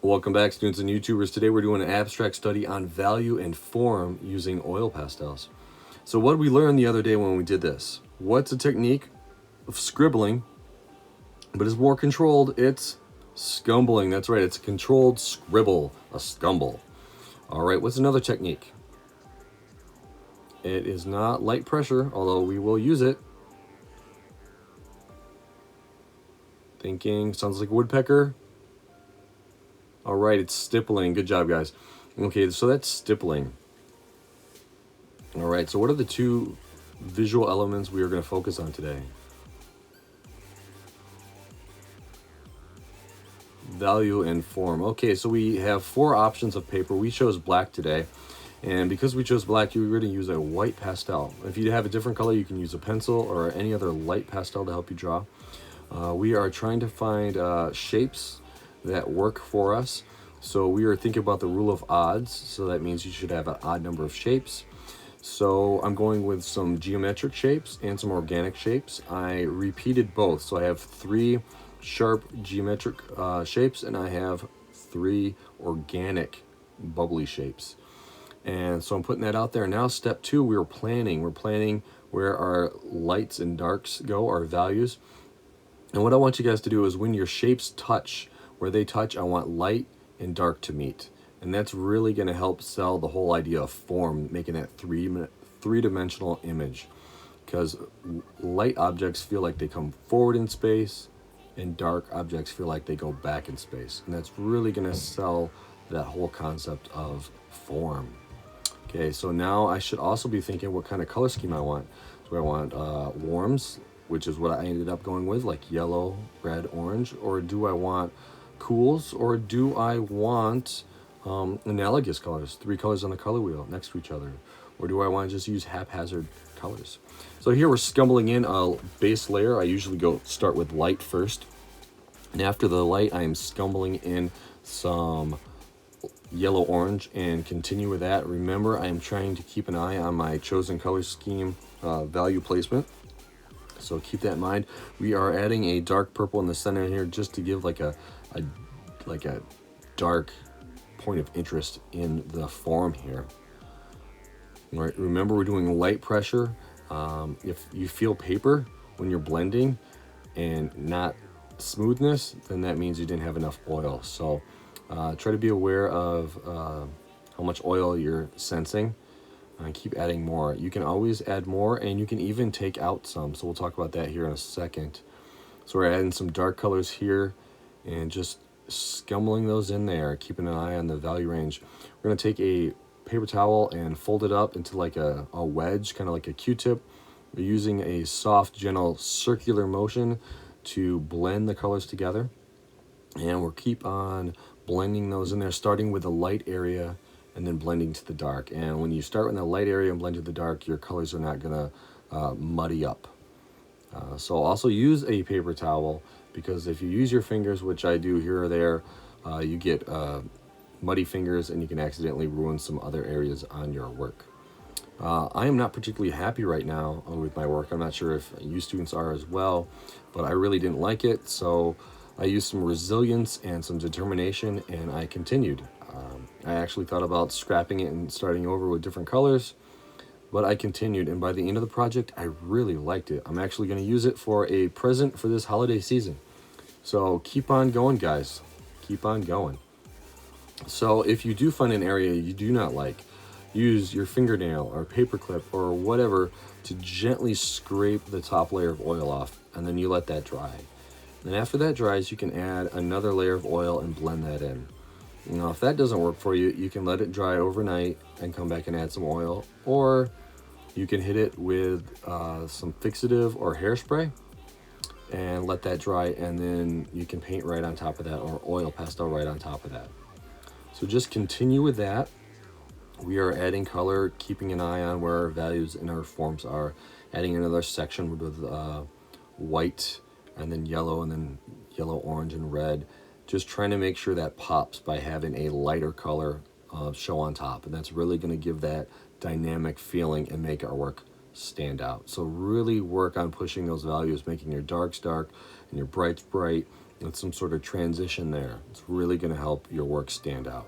Welcome back, students and YouTubers. Today we're doing an abstract study on value and form using oil pastels. So what did we learn the other day when we did this? What's a technique of scribbling, but is more controlled? It's scumbling. That's right, it's a controlled scribble, a scumble. All right, what's another technique? It is not light pressure, although we will use it. Thinking, sounds like a woodpecker. All right, it's stippling. Good job, guys. Okay, so that's stippling. All right, so what are the two visual elements we are going to focus on today? Value and form. Okay, so we have 4 options of paper. We chose black today. And because we chose black, you're going to use a white pastel. If you have a different color, you can use a pencil or any other light pastel to help you draw. We are trying to find shapes that work for us. So we are thinking about the rule of odds. So that means you should have an odd number of shapes. So I'm going with some geometric shapes and some organic shapes. I repeated both. So I have 3 sharp geometric shapes and I have 3 organic bubbly shapes. And so I'm putting that out there. Now step 2, we're planning where our lights and darks go, our values. And what I want you guys to do is when your shapes touch, where they touch, I want light and dark to meet. And that's really going to help sell the whole idea of form, making that three-dimensional image. Because light objects feel like they come forward in space, and dark objects feel like they go back in space. And that's really going to sell that whole concept of form. Okay, so now I should also be thinking what kind of color scheme I want. Do I want warms, which is what I ended up going with, like yellow, red, orange, or do I want cools, or do I want analogous colors, 3 colors on the color wheel next to each other, or do I want to just use haphazard colors? So here we're scumbling in a base layer. I usually start with light first, and after the light I am scumbling in some yellow orange and continue with that. Remember, I am trying to keep an eye on my chosen color scheme value placement, so keep that in mind. We are adding a dark purple in the center here just to give like a dark point of interest in the form here. All right, remember we're doing light pressure. If you feel paper when you're blending and not smoothness, then that means you didn't have enough oil. So try to be aware of how much oil you're sensing and keep adding more. You can always add more, and you can even take out some. So we'll talk about that here in a second. So we're adding some dark colors here and just scumbling those in there, keeping an eye on the value range. We're going to take a paper towel and fold it up into like a wedge, kind of like a Q-tip. We're using a soft, gentle, circular motion to blend the colors together. And we'll keep on blending those in there, starting with the light area and then blending to the dark. And when you start in the light area and blend to the dark, your colors are not going to muddy up. So also use a paper towel, because if you use your fingers, which I do here or there, you get muddy fingers and you can accidentally ruin some other areas on your work. I am not particularly happy right now with my work. I'm not sure if you students are as well, but I really didn't like it. So I used some resilience and some determination, and I continued. I actually thought about scrapping it and starting over with different colors, but I continued, and by the end of the project, I really liked it. I'm actually going to use it for a present for this holiday season. So keep on going, guys. Keep on going. So if you do find an area you do not like, use your fingernail or paper clip or whatever to gently scrape the top layer of oil off, and then you let that dry. And after that dries, you can add another layer of oil and blend that in. Now, if that doesn't work for you, you can let it dry overnight and come back and add some oil, or you can hit it with some fixative or hairspray and let that dry, and then you can paint right on top of that, or oil pastel right on top of that. So just continue with that. We are adding color, keeping an eye on where our values and our forms are, adding another section with white and then yellow, orange, and red. Just trying to make sure that pops by having a lighter color show on top. And that's really going to give that dynamic feeling and make our work stand out. So really work on pushing those values, making your darks dark and your brights bright, and some sort of transition there. It's really going to help your work stand out.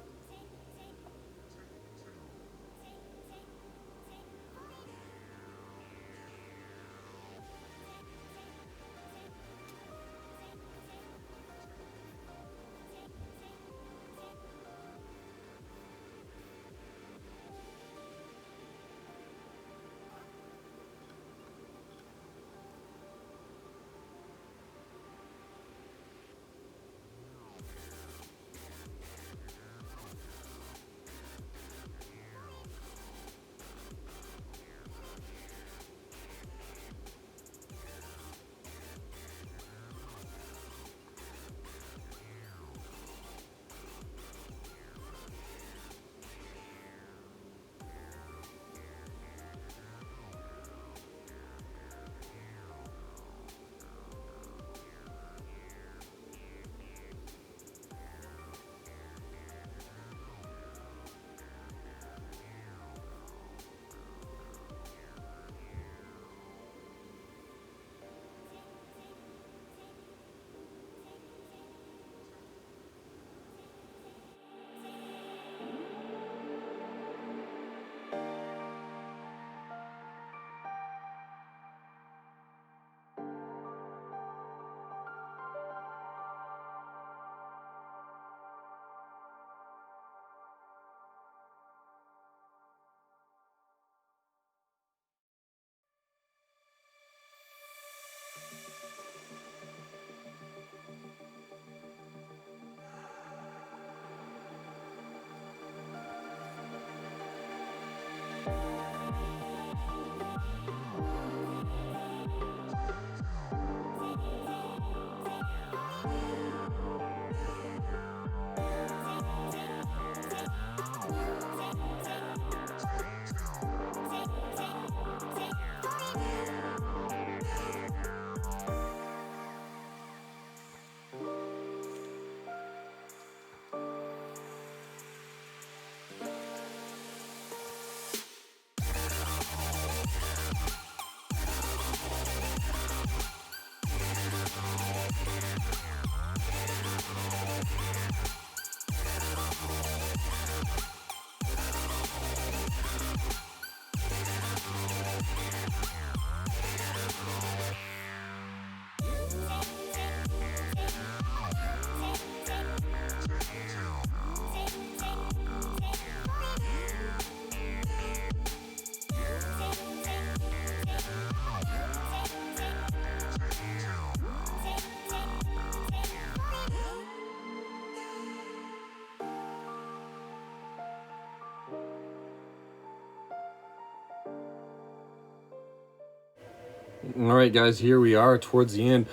All right, guys, here we are towards the end.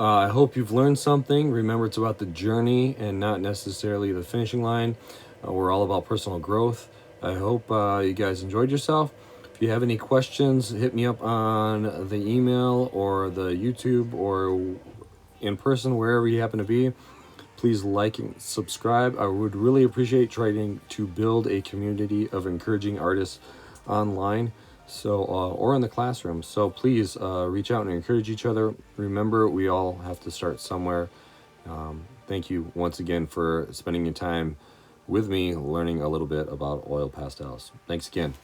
I hope you've learned something. Remember, it's about the journey and not necessarily the finishing line. We're all about personal growth. I hope you guys enjoyed yourself. If you have any questions, hit me up on the email or the YouTube or in person, wherever you happen to be. Please like and subscribe. I would really appreciate trying to build a community of encouraging artists online, so or in the classroom. So please reach out and encourage each other. Remember, we all have to start somewhere. Thank you once again for spending your time with me learning a little bit about oil pastels. Thanks again.